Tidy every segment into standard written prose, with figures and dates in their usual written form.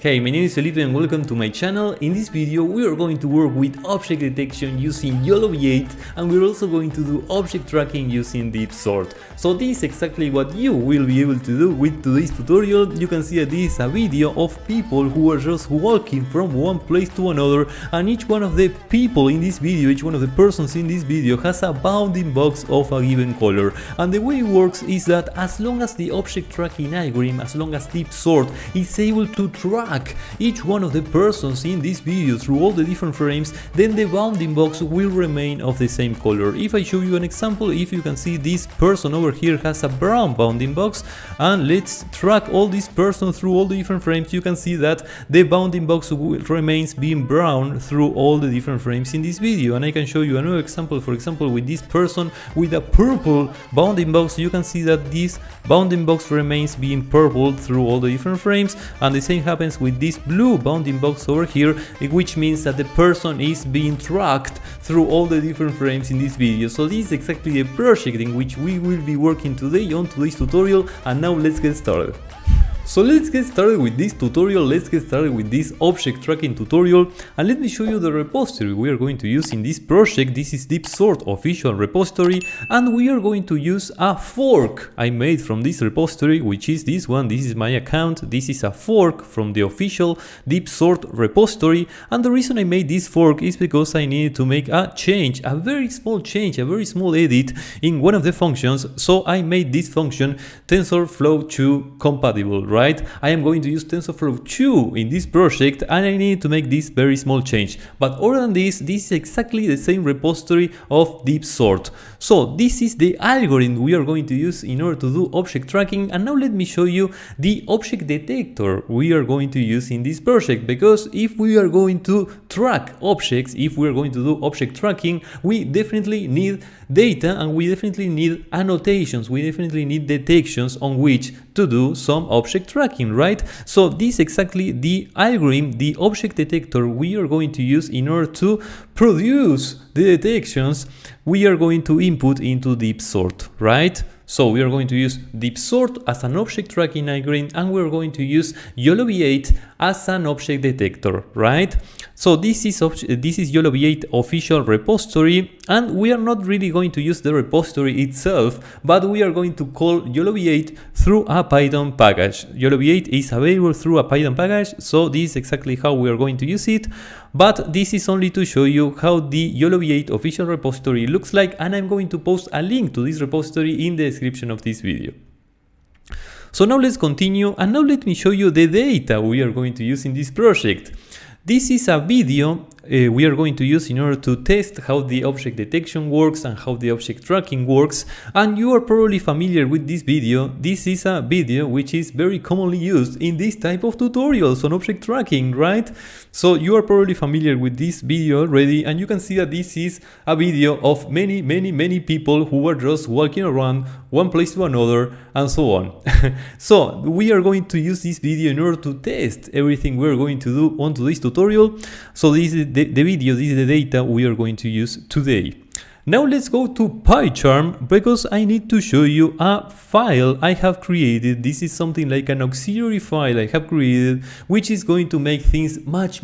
Hey, my name is Felipe and welcome to my channel. In this video we are going to work with object detection using Yolov8 and we're also going to do object tracking using deep sort. So this is exactly what you will be able to do with today's tutorial. You can see that this is a video of people who are just walking from one place to another, and each one of the people in this video, each one of the persons in this video has a bounding box of a given color. And the way it works is that as long as the object tracking algorithm, as long as deep sort is able to track each one of the persons in this video through all the different frames, then the bounding box will remain of the same color. If I show you an example, if you can see this person over here has a brown bounding box, and let's track all these persons through all the different frames, you can see that the bounding box remains being brown through all the different frames in this video. And I can show you another example, for example with this person with a purple bounding box, you can see that this bounding box remains being purple through all the different frames, and the same happens with this blue bounding box over here, which means that the person is being tracked through all the different frames in this video. So this is exactly the project in which we will be working today on today's tutorial, and now let's get started. So let's get started with this tutorial, let's get started with this object tracking tutorial, and let me show you the repository we are going to use in this project. This is deep sort official repository, and we are going to use a fork I made from this repository, which is this one. This is my account. This is a fork from the official deep sort repository, and the reason I made this fork is because I needed to make a change, a very small change, a very small edit in one of the functions. So I made this function TensorFlow2 compatible, right? I am going to use TensorFlow2 in this project, and I need to make this very small change. But other than this is exactly the same repository of deep sort. So this is the algorithm we are going to use in order to do object tracking. And now let me show you the object detector we are going to use in this project, because if we are going to track objects, if we are going to do object tracking, we definitely need data and we definitely need annotations, we definitely need detections on which to do some object tracking, right? So this is exactly the algorithm, the object detector we are going to use in order to produce the detections we are going to input into deep sort, right? So we are going to use deep sort as an object tracking algorithm, and we're going to use Yolov8 as an object detector, right? So this is Yolov8 official repository, and we are not really going to use the repository itself, but we are going to call Yolov8 through a Python package. Yolov8 is available through a Python package, so this is exactly how we are going to use it. But this is only to show you how the Yolov8 official repository looks like, and I'm going to post a link to this repository in the description of this video. So now let's continue, and now let me show you the data we are going to use in this project. This is a video we are going to use in order to test how the object detection works and how the object tracking works, and you are probably familiar with this video. This is a video which is very commonly used in this type of tutorials on object tracking, right? So you are probably familiar with this video already, and you can see that this is a video of many people who are just walking around one place to another and so on. So we are going to use this video in order to test everything we're going to do on today's tutorial. So this is the video, this is the data we are going to use today. Now let's go to PyCharm, because I need to show you a file I have created. This is something like an auxiliary file I have created, which is going to make things much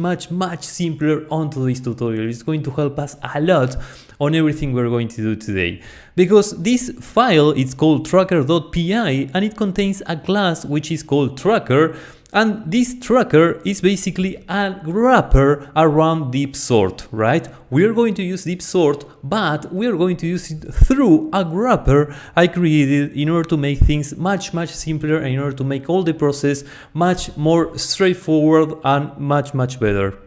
simpler on today's tutorial. It's going to help us a lot on everything we're going to do today, because this file is called tracker.py, and it contains a class which is called tracker. And this tracker is basically a wrapper around deep sort, right? We are going to use deep sort, but we are going to use it through a wrapper I created in order to make things much simpler, and in order to make all the process much more straightforward and much better.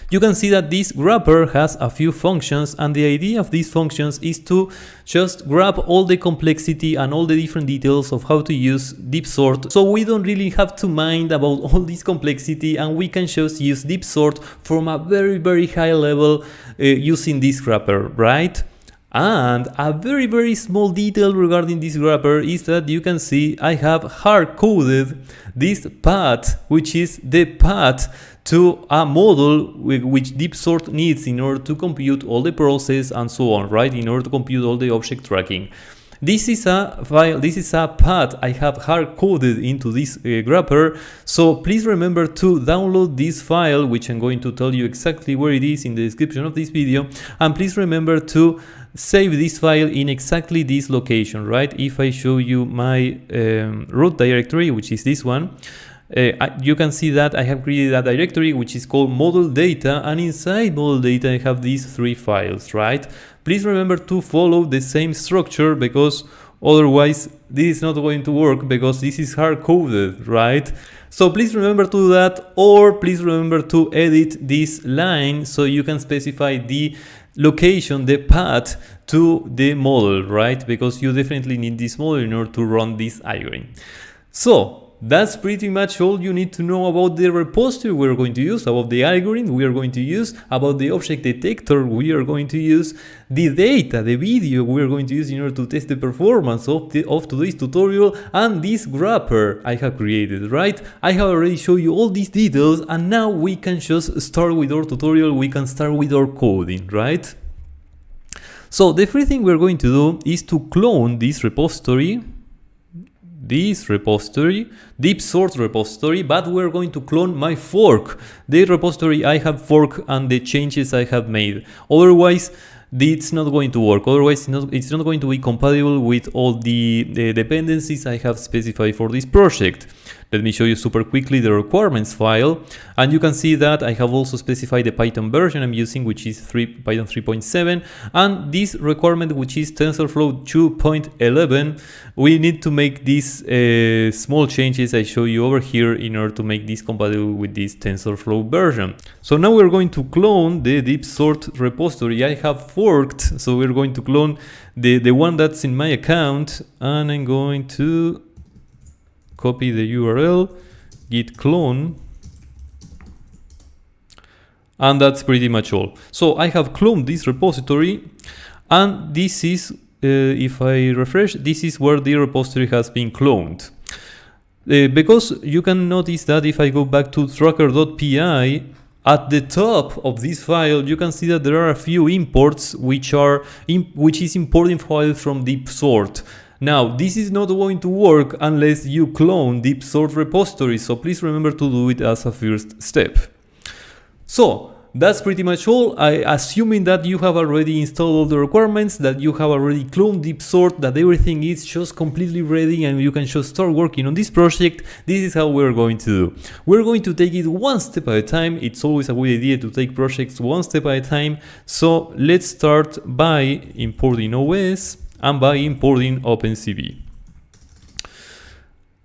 You can see that this wrapper has a few functions, and the idea of these functions is to just grab all the complexity and all the different details of how to use deep sort, so we don't really have to mind about all this complexity, and we can just use deep sort from a very high level using this wrapper, right? And a very small detail regarding this wrapper is that you can see I have hard-coded this path, which is the path to a model which deep sort needs in order to compute all the process and so on, right? In order to compute all the object tracking. this is a file, this is a path I have hard coded into this wrapper. So please remember to download this file, which I'm going to tell you exactly where it is in the description of this video. And please remember to save this file in exactly this location, right? If I show you my root directory, which is this one, you can see that I have created a directory which is called model data, and inside model data I have these 3 files, right? Please remember to follow the same structure, because otherwise this is not going to work, because this is hard coded, right? So please remember to do that, or please remember to edit this line so you can specify the location, the path to the model, right? Because you definitely need this model in order to run this algorithm. So that's pretty much all you need to know about the repository we're going to use, about the algorithm we are going to use, about the object detector we are going to use, the data, the video we are going to use in order to test the performance of today's tutorial, and this wrapper I have created, right? I have already shown you all these details, and now we can just start with our tutorial. We can start with our coding, right? So the first thing we're going to do is to clone this repository, deep source repository, but we're going to clone my fork, the repository I have forked and the changes I have made. Otherwise it's not going to work. Otherwise it's not going to be compatible with all the dependencies I have specified for this project. Let me show you super quickly the requirements file, and you can see that I have also specified the Python version I'm using, which is Python 3.7, and this requirement, which is TensorFlow 2.11. We need to make these small changes I show you over here in order to make this compatible with this TensorFlow version. So now we're going to clone the deep source repository I have forked. So we're going to clone the one that's in my account, and I'm going to copy the URL, git clone, and that's pretty much all. So I have cloned this repository, and this is, if I refresh, this is where the repository has been cloned. Because you can notice that if I go back to tracker.py, at the top of this file, you can see that there are a few imports which is importing files from deep source. Now, this is not going to work unless you clone deep source repository, so please remember to do it as a first step. So that's pretty much all. Assuming that you have already installed all the requirements, that you have already cloned deep source, that everything is just completely ready and you can just start working on this project, this is how we're going to do. We're going to take it one step at a time. It's always a good idea to take projects one step at a time. So let's start by importing OS and by importing OpenCV.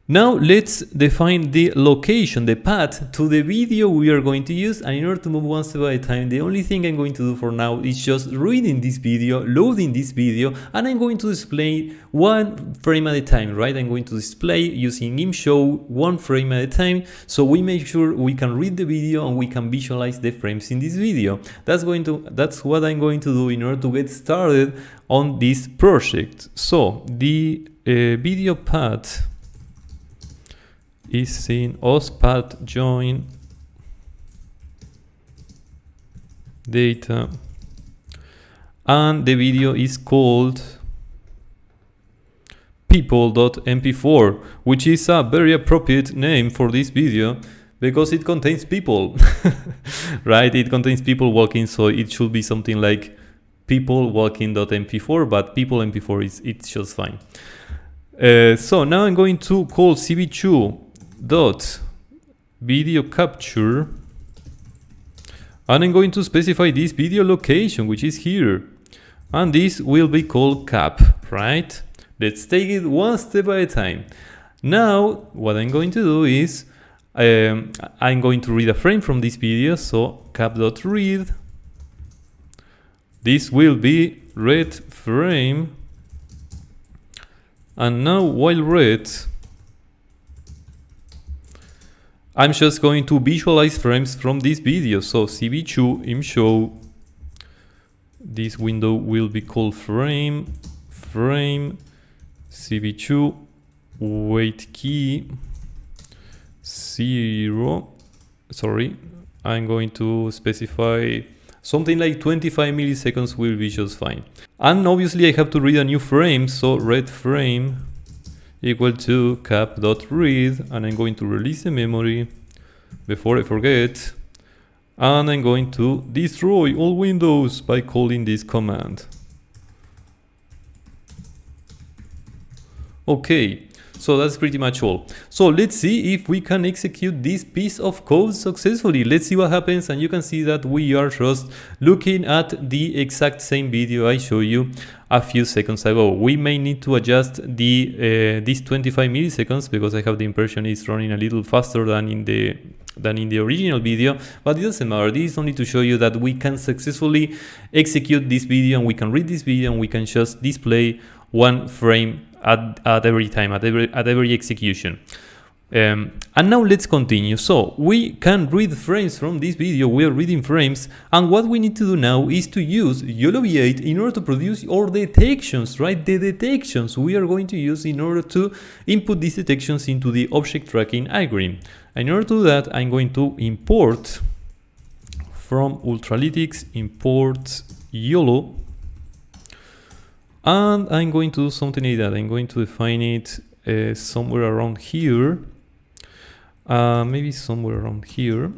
Now let's define the location, the path to the video we are going to use, and in order to move one step at a time, the only thing I'm going to do for now is just reading this video, loading this video, and I'm going to display one frame at a time, right? I'm going to display using imshow one frame at a time, so we make sure we can read the video and we can visualize the frames in this video. That's what I'm going to do in order to get started on this project. So the video path is in ospath join data, and the video is called people.mp4, which is a very appropriate name for this video because it contains people. Right? It contains people walking, so it should be something like people walking.mp4, but people mp4 it's just fine. So now I'm going to call cv2.video capture, and I'm going to specify this video location, which is here, and this will be called cap, right? Let's take it one step at a time. Now what I'm going to do is I'm going to read a frame from this video, so cap.read, this will be read frame, and now while read, I'm just going to visualize frames from this video. So cv2 imshow, this window will be called frame, cv2 wait key 0. Sorry, I'm going to specify Something like 25 milliseconds will be just fine. And obviously I have to read a new frame, so read frame equal to cap.read, and I'm going to release the memory before I forget, and I'm going to destroy all windows by calling this command. Okay, so that's pretty much all. So let's see if we can execute this piece of code successfully. Let's see what happens, and you can see that we are just looking at the exact same video I showed you a few seconds ago. We may need to adjust the these 25 milliseconds because I have the impression it's running a little faster than in the original video, but it doesn't matter. This is only to show you that we can successfully execute this video, and we can read this video, and we can just display one frame at every time, at every execution. And now let's continue. So we can read frames from this video. We are reading frames, and what we need to do now is to use Yolov8 in order to produce our detections, right? The detections we are going to use in order to input these detections into the object tracking algorithm. And in order to do that, I'm going to import from Ultralytics, import YOLO, and I'm going to do something like that. I'm going to define it somewhere around here, maybe somewhere around here,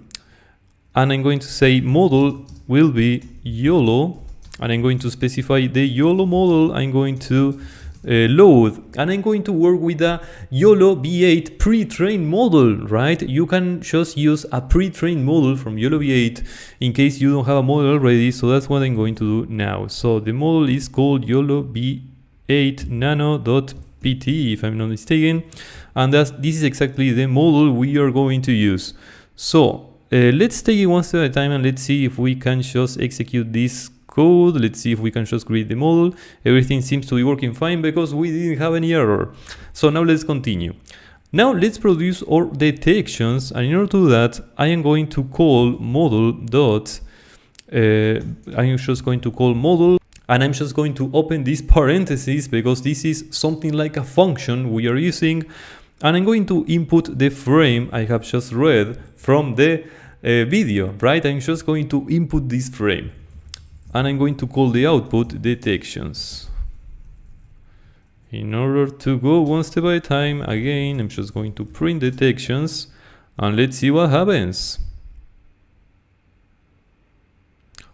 and I'm going to say model will be YOLO, and I'm going to specify the YOLO model I'm going to load, and I'm going to work with a Yolov8 pre-trained model, right? You can just use a pre-trained model from Yolov8 in case you don't have a model already, so that's what I'm going to do now. So the model is called Yolov8 nano.pt, if I'm not mistaken, and this is exactly the model we are going to use. So let's take it one step at a time, and let's see if we can just execute this code. Let's see if we can just create the model. Everything seems to be working fine because we didn't have any error. So now let's continue. Now let's produce our detections, and in order to do that, I am going to call model dot. I'm just going to call model, and I'm just going to open this parentheses because this is something like a function we are using, and I'm going to input the frame I have just read from the video, right? I'm just going to input this frame, and I'm going to call the output detections. In order to go one step at a time, again, I'm just going to print detections, and let's see what happens.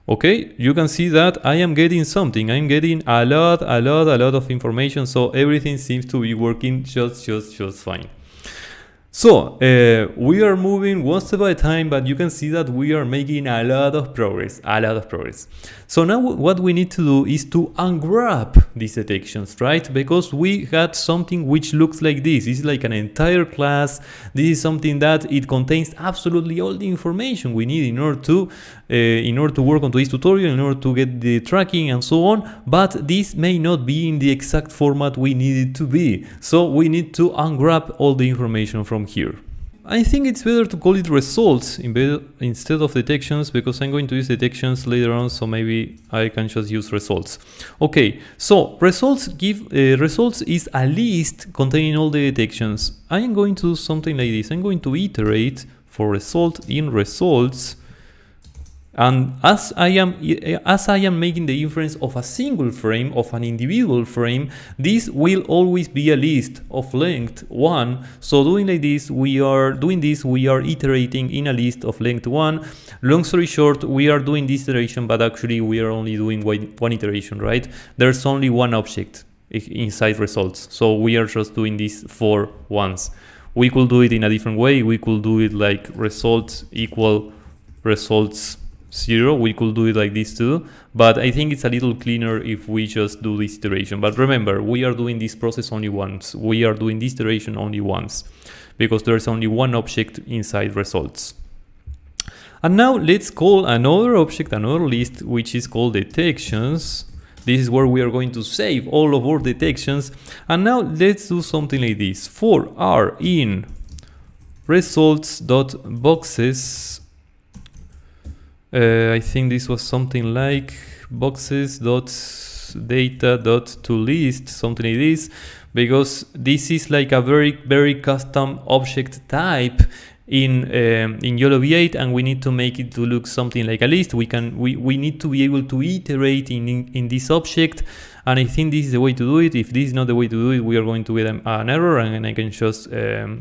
Okay, you can see that I am getting something. I'm getting a lot of information, so everything seems to be working just fine. So we are moving one step at a time, but you can see that we are making a lot of progress. So now what we need to do is to unwrap these detections, right? Because we had something which looks like this. This is like an entire class. This is something that it contains absolutely all the information we need in order to work on this tutorial, in order to get the tracking and so on. But this may not be in the exact format we need it to be. So we need to unwrap all the information from here. I think it's better to call it results instead of detections, because I'm going to use detections later on, so maybe I can just use results. Okay, so results is a list containing all the detections. I am going to do something like this. I'm going to iterate for result in results, and as I am making the inference of a single frame, of an individual frame, this will always be a list of length 1. So doing this, we are iterating in a list of length 1. Long story short, we are doing this iteration, but actually we are only doing one iteration, right? There's only one object inside results, so we are just doing this for once. We could do it in a different way. We could do it like results equal results 0. We could do it like this too, but I think it's a little cleaner if we just do this iteration. But remember, we are doing this process only once. We are doing this iteration only once because there's only one object inside results. And now let's call another object, another list, which is called detections. This is where we are going to save all of our detections. And now let's do something like this. For r in results.boxes, I think this was something like boxes.data.toList, something like this, because this is like a very custom object type in Yolov8, and we need to make it to look something like a list. We need to be able to iterate in this object, and I think this is the way to do it. If this is not the way to do it, we are going to get an error, and I can just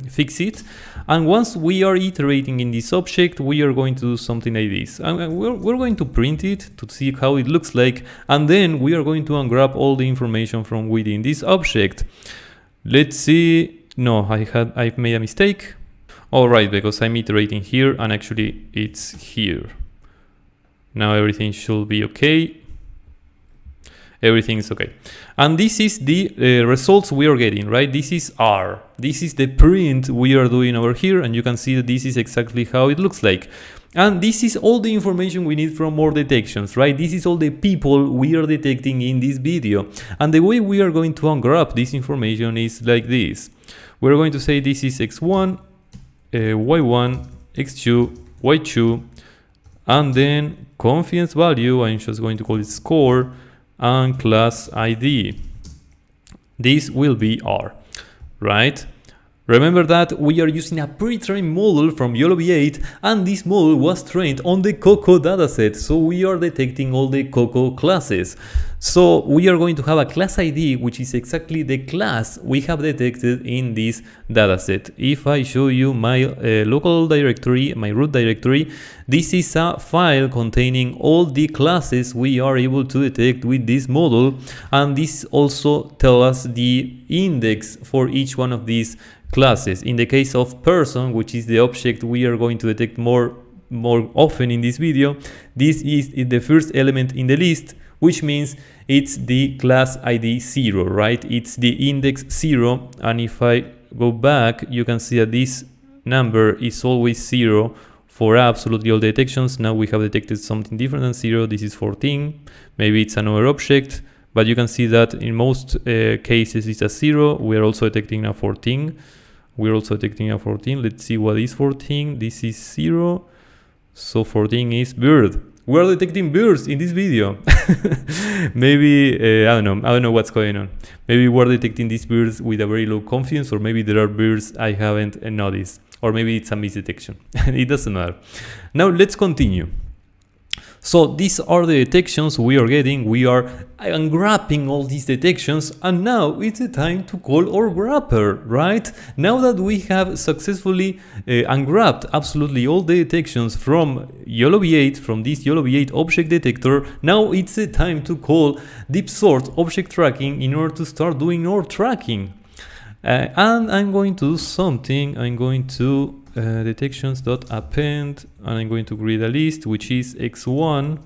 fix it. And once we are iterating in this object, we are going to do something like this, and we're going to print it to see how it looks like, and then we are going to ungrab all the information from within this object. Let's see. No, I've made a mistake. All right, because I'm iterating here, and actually it's here. Now everything should be okay. Everything is okay. And this is the results we are getting, right? This is R. This is the print we are doing over here, and you can see that this is exactly how it looks like. And this is all the information we need from more detections, right? This is all the people we are detecting in this video. And the way we are going to ungrab this information is like this. We're going to say this is x1, y1, x2, y2, and then confidence value, I'm just going to call it score, and class ID. This will be R, right? Remember that we are using a pre-trained model from Yolov8, and this model was trained on the Coco dataset, so we are detecting all the Coco classes. So we are going to have a class ID, which is exactly the class we have detected in this dataset. If I show you my local directory, my root directory, this is a file containing all the classes we are able to detect with this model, and this also tells us the index for each one of these classes. In the case of person, which is the object we are going to detect more often in this video, this is the first element in the list, which means it's the class ID 0, right? It's the index 0, and if I go back, you can see that this number is always 0 for absolutely all detections. Now we have detected something different than 0. This is 14. Maybe it's another object, but you can see that in most cases it's a 0. We are also detecting a 14. We're also detecting a 14. Let's see what is 14. This is 0. So 14 is bird. We are detecting birds in this video. Maybe, I don't know what's going on. Maybe we're detecting these birds with a very low confidence, or maybe there are birds I haven't noticed, or maybe it's a misdetection. It doesn't matter. Now let's continue. So these are the detections we are getting. We are unwrapping all these detections, and now it's the time to call our wrapper, right? Now that we have successfully unwrapped absolutely all the detections from Yolov8, from this Yolov8 object detector, now it's the time to call deep sort object tracking in order to start doing our tracking. And I'm going to do something. I'm going to detections.append, and I'm going to create a list which is x1.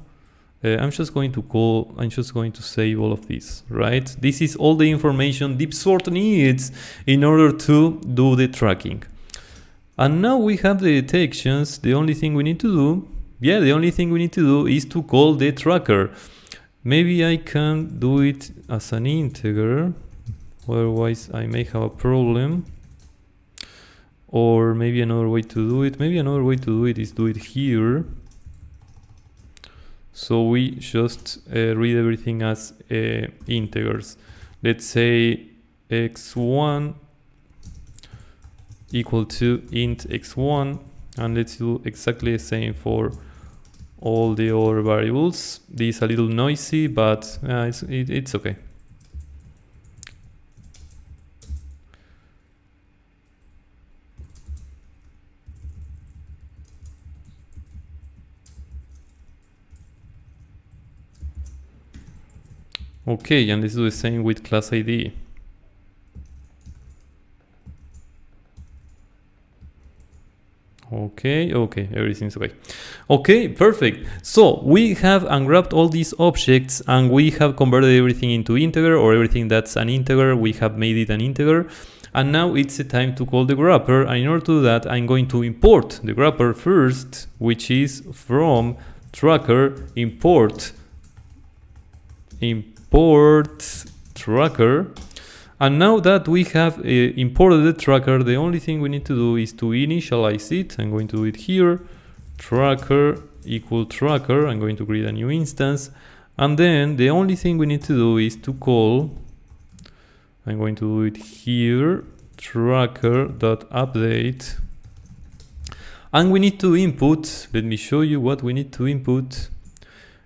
I'm just going to save all of this, right? This is all the information deep sort needs in order to do the tracking. And now we have the detections. The only thing we need to do, is to call the tracker. Maybe I can do it as an integer, otherwise I may have a problem. Or maybe another way to do it. Maybe another way to do it is do it here. So we just read everything as integers. Let's say x1 equal to int x1, and let's do exactly the same for all the other variables. This is a little noisy, but it's okay. Okay, and let's do the same with class ID. Okay, everything's okay. Okay, perfect. So we have unwrapped all these objects, and we have converted everything into integer, or everything that's an integer, we have made it an integer. And now it's the time to call the wrapper, and in order to do that, I'm going to import the wrapper first, which is from tracker import tracker. And now that we have imported the tracker, the only thing we need to do is to initialize it. I'm going to do it here, tracker equal tracker. I'm going to create a new instance, and then the only thing we need to do is to call, I'm going to do it here, tracker.update, And we need to input, let me show you what we need to input.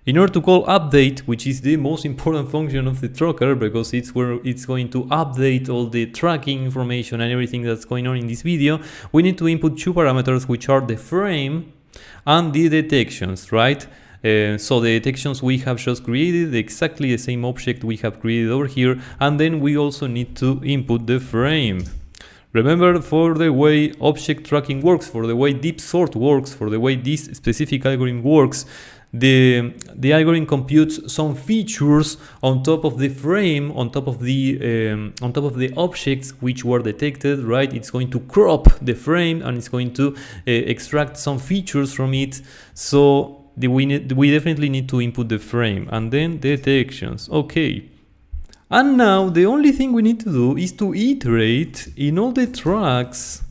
In order to call update, which is the most important function of the tracker, because it's where it's going to update all the tracking information and everything that's going on in this video, we need to input two parameters, which are the frame and the detections, right? So the detections we have just created, exactly the same object we have created over here, and then we also need to input the frame. Remember, for the way object tracking works, for the way deep sort works, for the way this specific algorithm works, the algorithm computes some features on top of the frame, on top of the objects which were detected, right? It's going to crop the frame and it's going to extract some features from it. So we definitely need to input the frame and then detections. Okay. And now the only thing we need to do is to iterate in all the tracks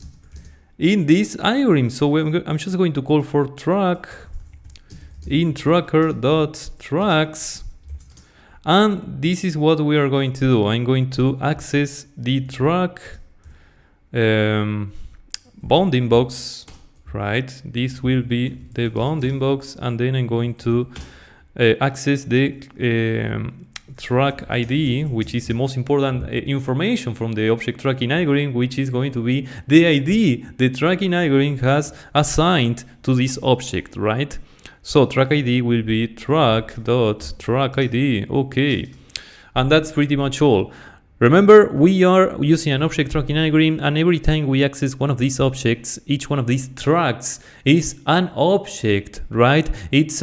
in this algorithm. So I'm just going to call for track in tracker.tracks, and this is what we are going to do. I'm going to access the track bounding box, right? This will be the bounding box, and then I'm going to access the track ID, which is the most important information from the object tracking algorithm, which is going to be the ID the tracking algorithm has assigned to this object, right? So track ID will be track.trackID. Okay, and that's pretty much all. Remember, we are using an object tracking algorithm, and every time we access one of these objects, each one of these tracks is an object, right? It's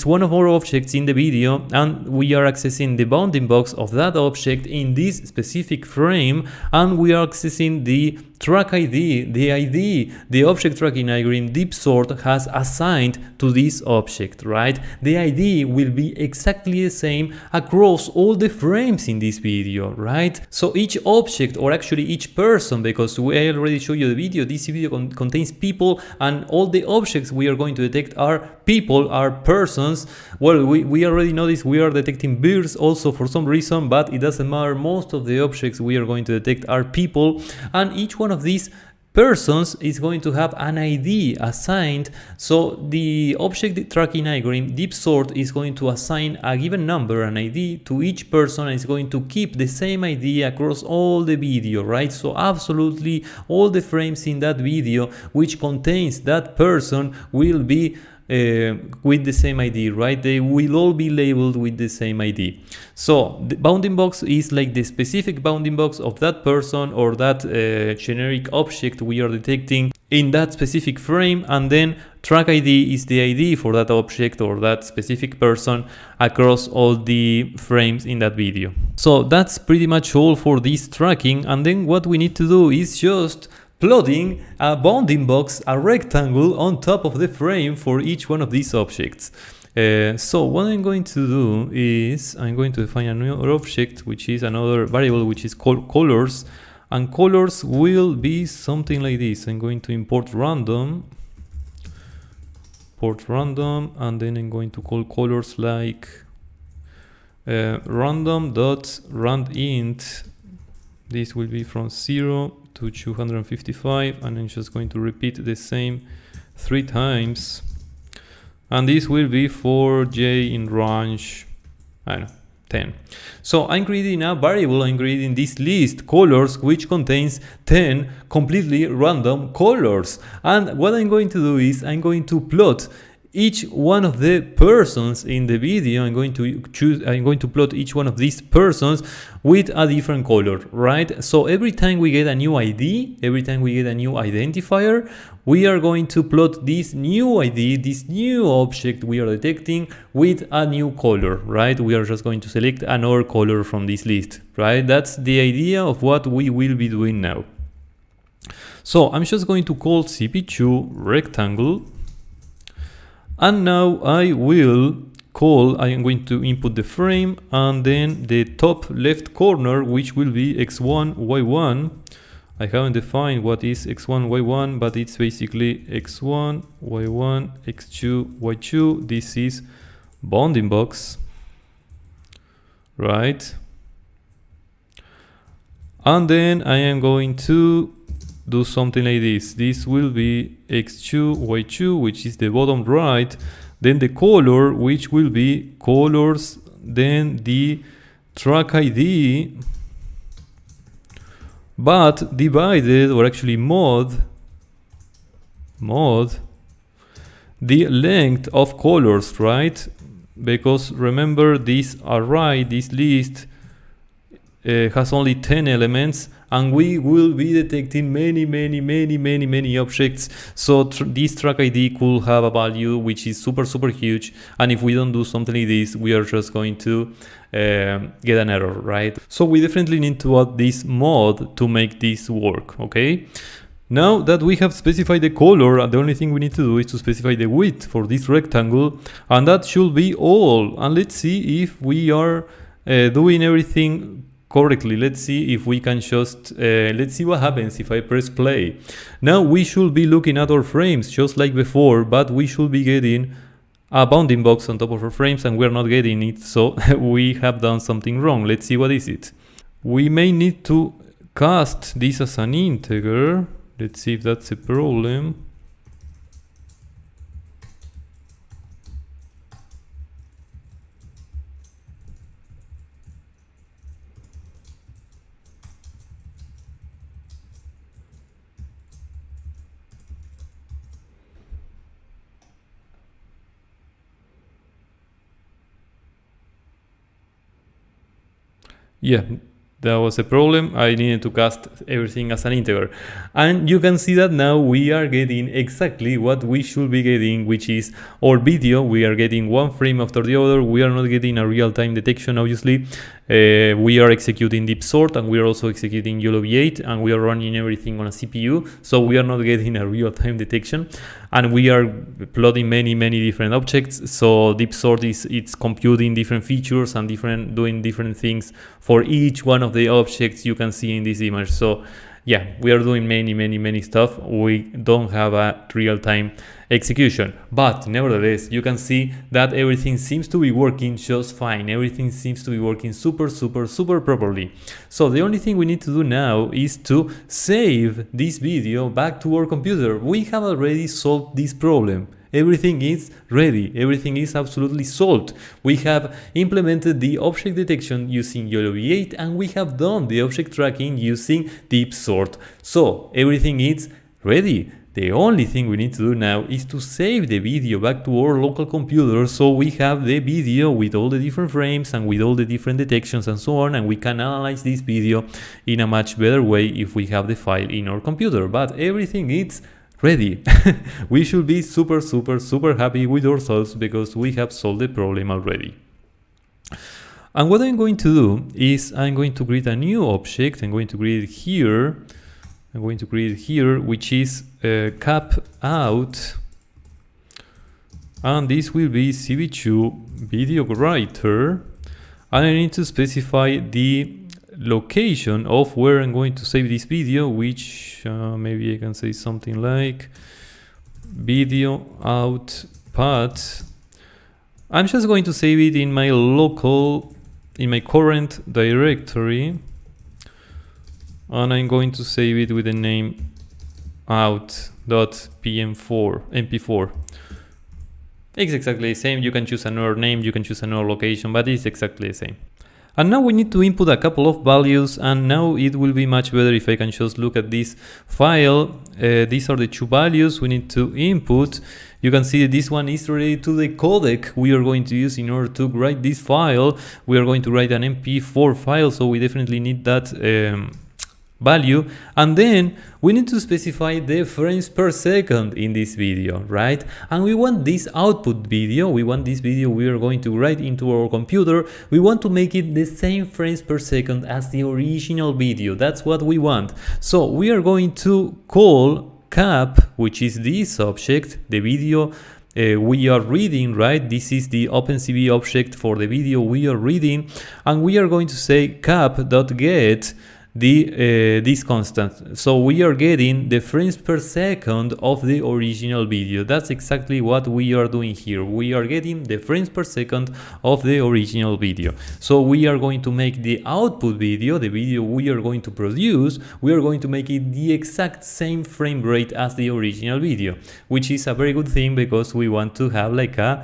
one of our objects in the video, and we are accessing the bounding box of that object in this specific frame, and we are accessing the track ID, the object tracking algorithm deep sort has assigned to this object, right? The ID will be exactly the same across all the frames in this video, right? So each object, or actually each person, because I already showed you the video, this video contains people, and all the objects we are going to detect are people, are persons. Well, we already know this, we are detecting birds also for some reason, but it doesn't matter. Most of the objects we are going to detect are people, and each one of these persons is going to have an ID assigned. So the object tracking algorithm deep sort is going to assign a given number, an ID, to each person, and is going to keep the same ID across all the video, right? So absolutely all the frames in that video which contains that person will be with the same ID, right? They will all be labeled with the same ID. So the bounding box is like the specific bounding box of that person or that generic object we are detecting in that specific frame, and then track ID is the ID for that object or that specific person across all the frames in that video. So that's pretty much all for this tracking, and then what we need to do is just plotting a bounding box, a rectangle on top of the frame for each one of these objects. So what I'm going to do is I'm going to define another object, which is another variable, which is called colors, and colors will be something like this. I'm going to import random, and then I'm going to call colors like random.randint. This will be from 0 to 255, and I'm just going to repeat the same 3 times, and this will be for j in range, I don't know, 10. So I'm creating a variable, I'm creating this list colors, which contains 10 completely random colors, and what I'm going to do is I'm going to plot each one of the persons in the video. I'm going to plot each one of these persons with a different color, right? So every time we get a new ID, every time we get a new identifier, we are going to plot this new ID, this new object we are detecting with a new color, right? We are just going to select another color from this list, right? That's the idea of what we will be doing now. So I'm just going to call cp2 rectangle, and now I am going to input the frame, and then the top left corner, which will be x1, y1. I haven't defined what is x1, y1, but it's basically x1, y1, x2, y2. This is bounding box, right? And then I am going to do something like this. This will be x2, y2, which is the bottom right. Then the color, which will be colors. Then the track ID, but divided, or actually mod the length of colors, right? Because remember, this array, this list has only 10 elements, and we will be detecting many objects. So this track ID could have a value which is super huge, and if we don't do something like this, we are just going to get an error, right? So we definitely need to add this mod to make this work, okay? Now that we have specified the color, the only thing we need to do is to specify the width for this rectangle, and that should be all. And let's see if we are doing everything correctly. Let's see if we can just let's see what happens if I press play. Now we should be looking at our frames just like before, but we should be getting a bounding box on top of our frames, and we're not getting it, so we have done something wrong. Let's see what is it. We may need to cast this as an integer. Let's see if that's a problem. Yeah, that was a problem. I needed to cast everything as an integer. And you can see that now we are getting exactly what we should be getting, which is our video. We are getting one frame after the other. We are not getting a real-time detection, obviously. We are executing deep sort, and we are also executing Yolov8, and we are running everything on a CPU. So we are not getting a real-time detection. And we are plotting many different objects. So deep sort it's computing different features and doing different things for each one of the objects you can see in this image. So yeah, we are doing many stuff. We don't have a real-time execution, but nevertheless you can see that everything seems to be working just fine. Everything seems to be working super properly. So the only thing we need to do now is to save this video back to our computer. We have already solved this problem. Everything is ready. Everything is absolutely solved. We have implemented the object detection using Yolov8, and we have done the object tracking using deep sort. So everything is ready. The only thing we need to do now is to save the video back to our local computer, so we have the video with all the different frames and with all the different detections and so on, and we can analyze this video in a much better way if we have the file in our computer. But everything is ready. We should be super happy with ourselves because we have solved the problem already. And what I'm going to do is I'm going to create a new object. I'm going to create it here. Which is cap out, and this will be CV2 video writer, and I need to specify the location of where I'm going to save this video, which maybe I can say something like video out path. I'm just going to save it in my local, in my current directory, and I'm going to save it with the name out.pm4mp4. It's exactly the same. You can choose another name, you can choose another location, but it's exactly the same. And now we need to input a couple of values, and now it will be much better if I can just look at this file. These are the two values we need to input. You can see that this one is related to the codec we are going to use in order to write this file. We are going to write an MP4 file, so we definitely need that value. And then we need to specify the frames per second in this video, right? And we want this output video, we are going to write into our computer, we want to make it the same frames per second as the original video. That's what we want. So we are going to call cap, which is this object, the video we are reading, right? This is the OpenCV object for the video we are reading, and we are going to say cap.get this constant. So we are getting the frames per second of the original video. That's exactly what we are doing here. We are getting the frames per second of the original video. So we are going to make the output video, the video we are going to produce, we are going to make it the exact same frame rate as the original video, which is a very good thing because we want to have like a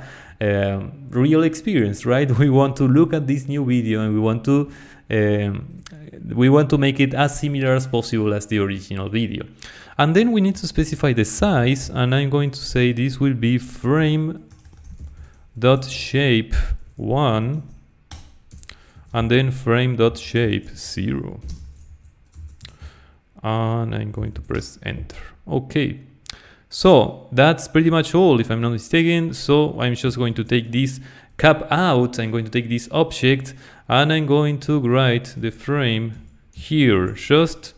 real experience, right? We want to look at this new video and we want to make it as similar as possible as the original video. And then we need to specify the size, and I'm going to say this will be frame.shape 1 and then frame.shape 0, and I'm going to press enter. Okay, so that's pretty much all, if I'm not mistaken. So I'm just going to take this cap out, I'm going to take this object and I'm going to write the frame here just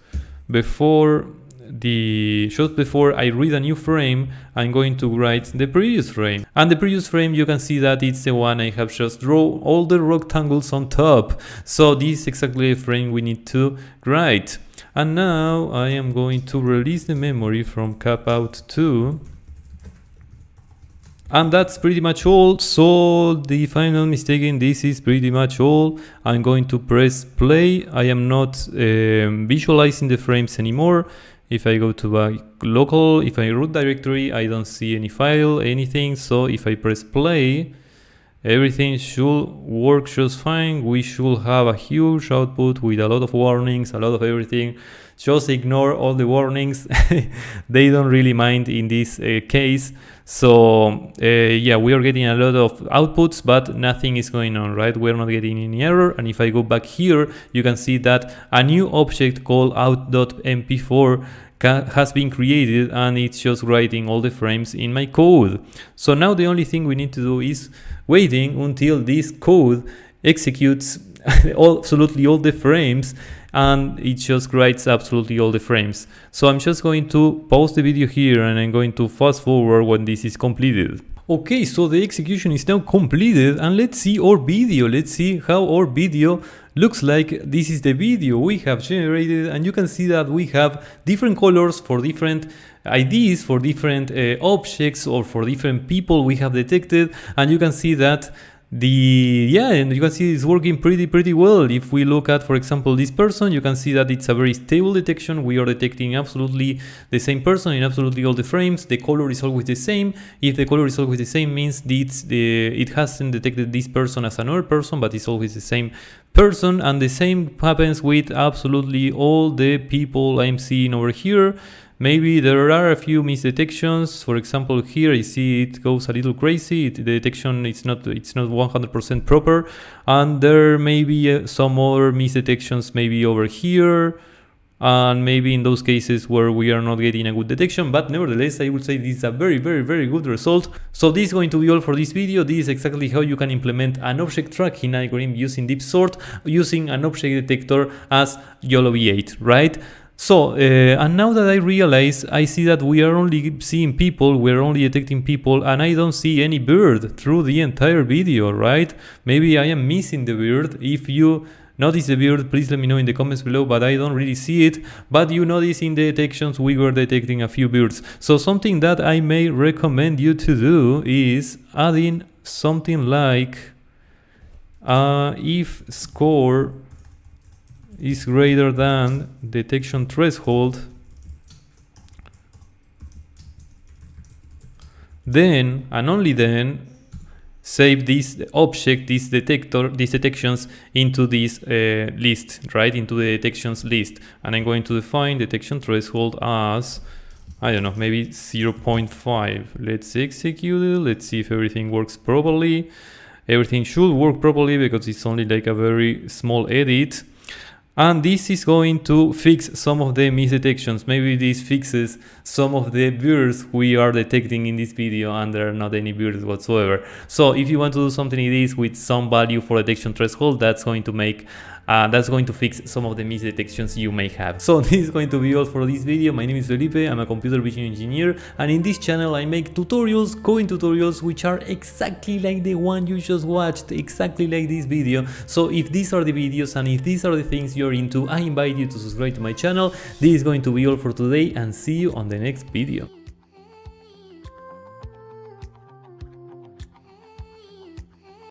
before I read a new frame. I'm going to write the previous frame, and the previous frame, you can see that it's the one I have just drawn all the rectangles on top. So this is exactly the frame we need to write. And now I am going to release the memory from cap out 2. And that's pretty much all. So if I'm not mistaken, this is pretty much all. I'm going to press play. I am not visualizing the frames anymore. If I go to my local, if I root directory, I don't see any file, anything. So if I press play, everything should work just fine. We should have a huge output with a lot of warnings, a lot of everything. Just ignore all the warnings. They don't really mind in this case. So yeah, we are getting a lot of outputs, but nothing is going on, right? We're not getting any error. And if I go back here, you can see that a new object called out.mp4 has been created, and it's just writing all the frames in my code. So now the only thing we need to do is waiting until this code executes absolutely all the frames, and it just writes absolutely all the frames. So I'm just going to pause the video here and I'm going to fast forward when this is completed. Okay, so the execution is now completed, and let's see our video. Let's see how our video looks like. This is the video we have generated, and you can see that we have different colors for different IDs, for different objects, or for different people we have detected. And you can see that and you can see it's working pretty well. If we look at, for example, this person, you can see that it's a very stable detection. We are detecting absolutely the same person in absolutely all the frames. The color is always the same. If the color is always the same, means it hasn't detected this person as another person, but it's always the same person. And the same happens with absolutely all the people I'm seeing over here. Maybe there are a few misdetections. For example, here I see it goes a little crazy. The detection it's not 100% proper, and there may be some other misdetections maybe over here, and maybe in those cases where we are not getting a good detection. But nevertheless, I would say this is a very good result. So this is going to be all for this video. This is exactly how you can implement an object tracking algorithm using deep sort, using an object detector as Yolov8, right? So, and now that I realize, I see that we are only seeing people, we're only detecting people, and I don't see any bird through the entire video, right? Maybe I am missing the bird. If you notice the bird, please let me know in the comments below, but I don't really see it. But you notice in the detections, we were detecting a few birds. So something that I may recommend you to do is adding something like if score is greater than detection threshold, then and only then save this object, this detector, these detections into this list, right, into the detections list. And I'm going to define detection threshold as, I don't know, maybe 0.5. Let's execute it. Let's see if everything works properly. Everything should work properly because it's only like a very small edit. And this is going to fix some of the misdetections. Maybe this fixes some of the birds we are detecting in this video, and there are not any birds whatsoever. So if you want to do something like this with some value for detection threshold, that's going to make That's going to fix some of the misdetections you may have. So this is going to be all for this video. My name is Felipe, I'm a computer vision engineer, and in this channel I make tutorials, coding tutorials, which are exactly like the one you just watched, exactly like this video. So if these are the videos and if these are the things you're into, I invite you to subscribe to my channel. This is going to be all for today, and see you on the next video.